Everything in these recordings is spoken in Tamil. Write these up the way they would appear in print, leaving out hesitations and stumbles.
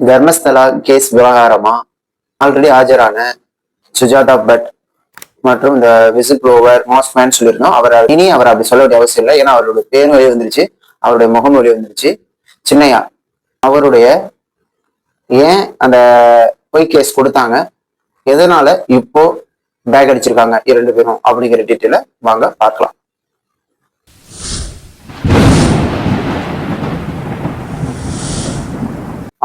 தர்மஸ்தலா கேஸ் விவகாரமா ஆல்ரெடி ஆஜரான சுஜாதா பட் மற்றும் இந்த விசில் ப்ளோவர் மாஸ்மேன் சொல்லியிருந்தோம். இனி அவர் அப்படி சொல்ல வேண்டிய அவசியம் இல்லை. ஏன்னா அவருடைய பேரும் வெளியே வந்துருச்சு, அவருடைய முகம் வெளியே வந்துருச்சு. சின்னையா அவருடைய ஏன் அந்த பொய் கேஸ் கொடுத்தாங்க, எதனால இப்போ பேக் அடிச்சிருக்காங்க இரண்டு பேரும் அப்படிங்கிற டீட்டெயில வாங்க பார்க்கலாம்.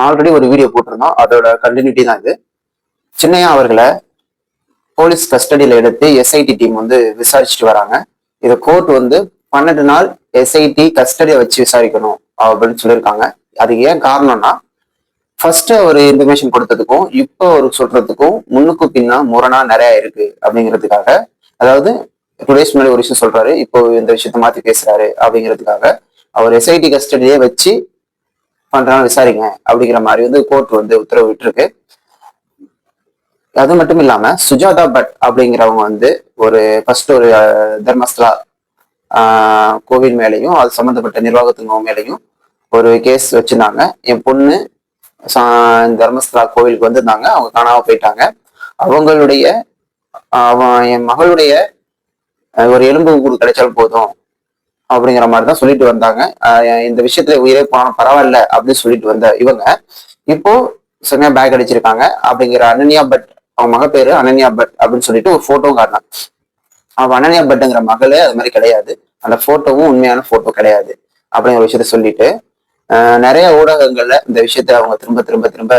ஆல்ரெடி ஒரு வீடியோ போட்டிருந்தோம், அதோட கண்டினியூட்டி தான் இது. சின்னையா அவர்களை போலீஸ் கஸ்டடியில எடுத்து எஸ்ஐடி டீம் வந்து விசாரிச்சுட்டு வராங்க. இதை கோர்ட் வந்து 12 நாள் எஸ்ஐடி கஸ்டடியை வச்சு விசாரிக்கணும் அப்படின்னு சொல்லியிருக்காங்க. அது ஏன் காரணம்னா, ஃபர்ஸ்ட் ஒரு இன்ஃபர்மேஷன் கொடுத்ததுக்கும் இப்போ ஒரு சொல்றதுக்கும் முன்னுக்கு பின்னா முரணா நிறைய இருக்கு அப்படிங்கிறதுக்காக, அதாவது 2 days முன்னாடி ஒரு விஷயம் சொல்றாரு, இப்போ இந்த விஷயத்த மாத்தி பேசுறாரு அப்படிங்கிறதுக்காக அவர் எஸ்ஐடி கஸ்டடியே வச்சு 12 நாள் விசாரிங்க அப்படிங்கிற மாதிரி வந்து கோர்ட் வந்து உத்தரவு விட்டுருக்கு. அது மட்டும் இல்லாம சுஜாதா பட் அப்படிங்கிறவங்க வந்து ஒரு ஃபர்ஸ்ட் ஒரு தர்மஸ்தலா கோவில் மேலையும் அது சம்பந்தப்பட்ட நிர்வாகத்துவங்க மேலையும் ஒரு கேஸ் வச்சிருந்தாங்க. என் பொண்ணு தர்மஸ்தலா கோவிலுக்கு வந்திருந்தாங்க, அவங்க காணாம போயிட்டாங்க. அவங்களுடைய என் மகளுடைய ஒரு எலும்பு கூடு கிடைச்சாலும் போதும் அப்படிங்கிற மாதிரி தான் சொல்லிட்டு வந்தாங்க. இந்த விஷயத்துல உயிரே போனாலும் பரவாயில்ல அப்படின்னு சொல்லிட்டு வந்த இவங்க இப்போ செம்மையா பேக் அடிச்சிருக்காங்க. அப்படிங்கிற அனன்யா பட், அவங்க மக பேரு அனன்யா பட் அப்படின்னு சொல்லிட்டு ஒரு போட்டோவும் காட்டினாங்க. அவன் அனன்யா பட்டுங்கிற மகளே அது மாதிரி கிடையாது, அந்த போட்டோவும் உண்மையான போட்டோ கிடையாது அப்படிங்கிற விஷயத்த சொல்லிட்டு நிறைய ஊடகங்கள்ல இந்த விஷயத்த அவங்க திரும்ப திரும்ப திரும்ப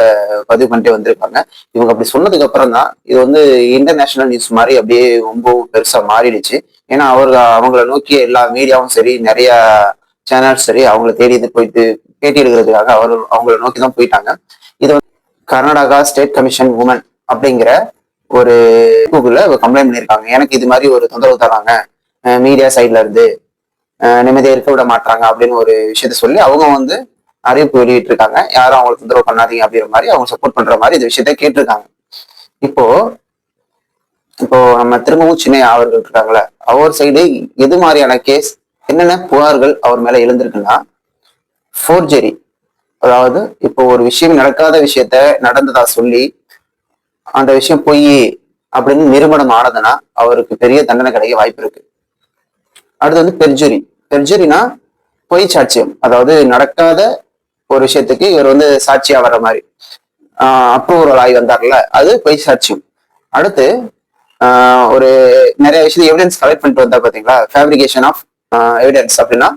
பதிவு பண்ணிட்டே வந்திருக்காங்க. இவங்க அப்படி சொன்னதுக்கு அப்புறம் தான் இது வந்து இன்டர்நேஷனல் நியூஸ் மாதிரி அப்படியே ரொம்ப பெருசா மாறிடுச்சு. ஏன்னா அவங்கள நோக்கி எல்லா மீடியாவும் சரி, நிறைய சேனல்ஸ் சரி, அவங்கள தேடி போயிட்டு பேட்டி எடுக்கிறதுக்காக அவங்கள நோக்கி தான் போயிட்டாங்க. இது வந்து கர்நாடகா ஸ்டேட் கமிஷன் உமன் அப்படிங்கிற ஒரு கூகுள்ல கம்ப்ளைண்ட் பண்ணியிருக்காங்க. எனக்கு இது மாதிரி ஒரு தொந்தரவு தராங்க மீடியா சைட்ல இருந்து, நிம்மதியா இருக்க விட மாட்டாங்க அப்படின்னு ஒரு விஷயத்த சொல்லி அவங்க வந்து அறிவிப்பு வெளியிட்டு இருக்காங்க. யாரும் அவங்களுக்கு தொந்தரவு பண்ணாதீங்க அப்படிங்கிற மாதிரி, அவங்க சப்போர்ட் பண்ற மாதிரி இந்த விஷயத்த கேட்டிருக்காங்க. இப்போ இப்போ நம்ம திரும்பவும் சின்னையா அவர்கள் இருக்காங்களே, அவர் சைடு எது மாதிரியான கேஸ், என்னென்ன புகார்கள் அவர் மேல எழுந்திருக்குன்னா, ஃபோர்ஜரி, அதாவது இப்போ ஒரு விஷயம் நடக்காத விஷயத்த நடந்ததா சொல்லி அந்த விஷயம் பொய் அப்படின்னு நிரூபணம் ஆனதுன்னா அவருக்கு பெரிய தண்டனை கிடைக்க வாய்ப்பு இருக்கு. அடுத்து வந்து பெர்ஜுரி. பெர்ஜுரினா பொய் சாட்சியம், அதாவது நடக்காத ஒரு விஷயத்துக்கு இவர் வந்து சாட்சியா வர்ற மாதிரி அப்ரூவல் ஆகி வந்தார்ல, அது பொய் சாட்சியம். அடுத்து ஒரு நிறைய விஷயத்த எவிடன்ஸ் கலெக்ட் பண்ணிட்டு வந்தார் பாத்தீங்களா, ஃபேப்ரிகேஷன் ஆஃப் எவிடன்ஸ் அப்படின்னா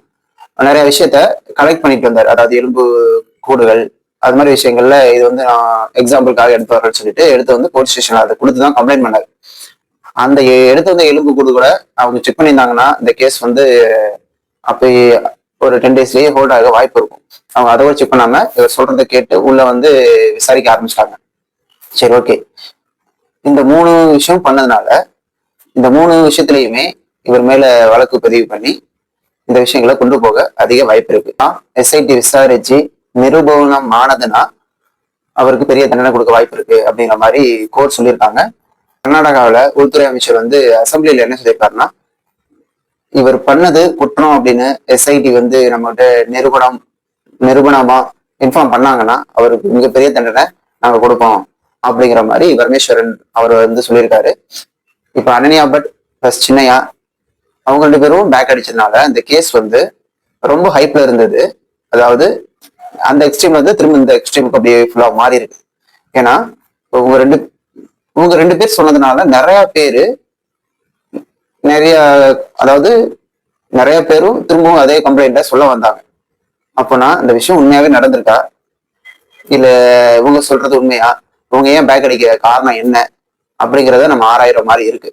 நிறைய விஷயத்த கலெக்ட் பண்ணிட்டு வந்தார். அதாவது எலும்பு கூடுகள் அது மாதிரி விஷயங்கள்ல இது வந்து நான் எக்ஸாம்பிளுக்காக எடுத்து வரேன்னு சொல்லிட்டு எடுத்து வந்து போலீஸ் ஸ்டேஷன்ல அதை கொடுத்துதான் கம்ப்ளைண்ட் பண்ணாரு. அந்த எடுத்து வந்த எலும்பு கூடு கூட அவங்க செக் பண்ணியிருந்தாங்கன்னா இந்த கேஸ் வந்து அப்படி ஒரு 10 daysலயே ஹோல்ட் ஆக வாய்ப்பு இருக்கும். அவங்க அதை செக் பண்ணாம இவர் சொல்றதை கேட்டு உள்ள வந்து விசாரிக்க ஆரம்பிச்சிட்டாங்க. சரி, ஓகே. இந்த 3 விஷயம் பண்ணதுனால இந்த 3 விஷயத்திலையுமே இவர் மேல வழக்கு பதிவு பண்ணி இந்த விஷயங்களை கொண்டு போக அதிக வாய்ப்பு இருக்கு. எஸ்ஐடி விசாரிச்சு நிரூபணம் ஆனதுன்னா அவருக்கு பெரிய தண்டனை கொடுக்க வாய்ப்பு இருக்கு அப்படிங்கிற மாதிரி கோர்ட் சொல்லியிருக்காங்க. கர்நாடகாவில் உள்துறை அமைச்சர் வந்து அசம்பிளியில என்ன சொல்லியிருக்காருன்னா, இவர் பண்ணது குற்றம் அப்படின்னு எஸ்ஐடி வந்து நம்மகிட்ட நிரூபணமா இன்ஃபார்ம் பண்ணாங்கன்னா அவருக்கு மிகப்பெரிய தண்டனை நாங்க கொடுப்போம் அப்படிங்கிற மாதிரி பரமேஸ்வரன் அவர் வந்து சொல்லியிருக்காரு. இப்ப அனன்யா பட் பிளஸ் சின்னையா அவங்க 2 பேரும் பேக் அடிச்சதுனால இந்த கேஸ் வந்து ரொம்ப ஹைப்ல இருந்தது. அதாவது அந்த எக்ஸ்ட்ரீம்ல வந்து திரும்ப இந்த எக்ஸ்ட்ரீமுக்கு அப்படியே ஃபுல்லா மாறி இருக்கு. ஏன்னா இவங்க ரெண்டு பேர் சொன்னதுனால அதாவது நிறைய பேரும் திரும்பவும் அதே கம்ப்ளைண்ட சொல்ல வந்தாங்க. அப்போனா இந்த விஷயம் உண்மையாவே நடந்திருக்கா, இல்ல இவங்க சொல்றது உண்மையா, இவங்க ஏன் பேக் அடிக்கிற காரணம் என்ன அப்படிங்கிறத நம்ம ஆராயிற மாதிரி இருக்கு.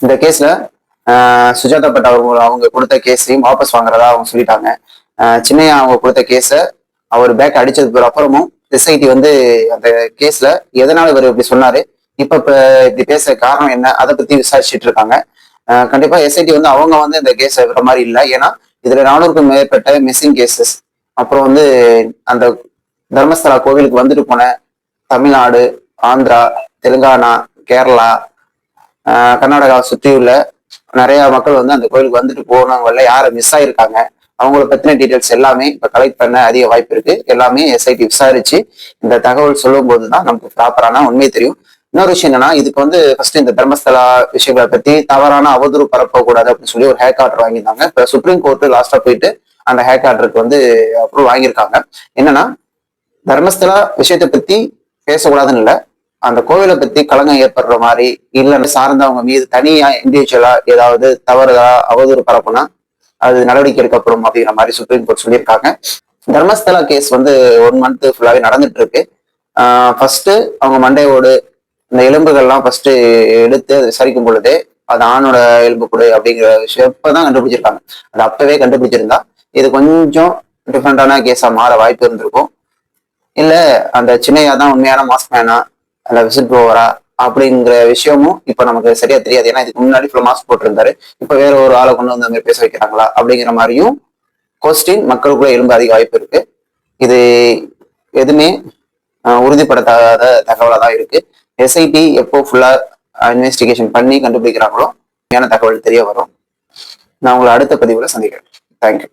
இந்த கேஸ்ல சுஜாதா பட் அவங்க கொடுத்த கேஸையும் வாபஸ் வாங்குறதா அவங்க சொல்லிட்டாங்க. சின்னையா அவங்க கொடுத்த கேஸ அவர் பேக் அடிச்சதுக்கு அப்புறமும் எஸ்ஐடி வந்து அந்த கேஸ்ல எதனால இவர் இப்படி சொன்னாரு, இப்ப இப்படி பேசுற காரணம் என்ன, அதை பத்தி விசாரிச்சுட்டு இருக்காங்க. கண்டிப்பா எஸ்ஐடி வந்து அவங்க வந்து இந்த கேஸ் விடுற மாதிரி இல்லை. ஏன்னா இதுல 400க்கும் மேற்பட்ட மிஸ்ஸிங் கேசஸ், அப்புறம் வந்து அந்த தர்மஸ்தலா கோவிலுக்கு வந்துட்டு போன தமிழ்நாடு, ஆந்திரா, தெலுங்கானா, கேரளா, கர்நாடகாவை சுற்றியுள்ள நிறைய மக்கள் வந்து அந்த கோயிலுக்கு வந்துட்டு போனவங்கள யாரை மிஸ் ஆயிருக்காங்க அவங்கள பத்தின டீடைல்ஸ் எல்லாமே இப்ப கலெக்ட் பண்ண அதிக வாய்ப்பு இருக்கு. எல்லாமே எஸ்ஐடி விசாரிச்சு இந்த தகவல் சொல்லும் போதுதான் நமக்கு ப்ராப்பரான உண்மை தெரியும். இன்னொரு விஷயம் என்னன்னா, இதுக்கு வந்து ஃபர்ஸ்ட் இந்த தர்மஸ்தலா விஷயங்களை பத்தி தவறான அவதூறு பரப்பக்கூடாது அப்படின்னு சொல்லி ஒரு ஹேக் ஆர்டர் வாங்கியிருந்தாங்க. இப்ப சுப்ரீம் கோர்ட் லாஸ்டா போயிட்டு அந்த ஹேக் ஆர்டருக்கு வந்து அப்ரூவ் வாங்கியிருக்காங்க. என்னன்னா, தர்மஸ்தலா விஷயத்தை பத்தி பேசக்கூடாதுன்னு இல்லை, அந்த கோவிலை பத்தி களங்கம் ஏற்படுற மாதிரி இல்லைன்னு சார்ந்தவங்க மீது தனியா இண்டிவிஜுவலா ஏதாவது தவறுதா அவதூறு பரப்புனா அது நடவடிக்கை எடுக்கப்படும் அப்படிங்கிற மாதிரி சுப்ரீம் கோர்ட் சொல்லியிருக்காங்க. தர்மஸ்தலா கேஸ் வந்து 1 மந்த் ஃபுல்லாவே நடந்துட்டு இருக்கு. ஃபர்ஸ்ட் அவங்க மண்டையோடு இந்த எலும்புகள்லாம் ஃபர்ஸ்ட் எடுத்து அதை விசாரிக்கும் பொழுதே அது ஆணோட எலும்பு கூடு அப்படிங்கிற விஷயம் இப்பதான் கண்டுபிடிச்சிருக்காங்க. அது அப்பவே கண்டுபிடிச்சிருந்தா இது கொஞ்சம் டிஃப்ரெண்டான கேஸா மாற வாய்ப்பு இருந்திருக்கும். இல்ல அந்த சின்னையா தான் உண்மையான மாஸ்க் மேனா அந்த விசிட் ப்ளோவரா அப்படிங்கிற விஷயமும் இப்ப நமக்கு சரியா தெரியாது. ஏன்னா இதுக்கு முன்னாடி ஃபுல் மாஸ்க் போட்டிருந்தாரு, இப்ப வேற ஒரு ஆளை கொண்டு வந்து அந்த மாதிரி பேச வைக்கிறாங்களா அப்படிங்கிற மாதிரியும் கொஸ்டின் மக்களுக்குள்ள எழும்ப அதிக வாய்ப்பு இருக்கு. இது எதுவுமே உறுதிப்படுத்தாத தகவலா தான் இருக்கு. எஸ்ஐடி எப்போ ஃபுல்லா இன்வெஸ்டிகேஷன் பண்ணி கண்டுபிடிக்கிறாங்களோ தகவல் தெரிய வரும். நான் உங்களை அடுத்த பதிவுல சந்திக்கிறேன். தேங்க்யூ.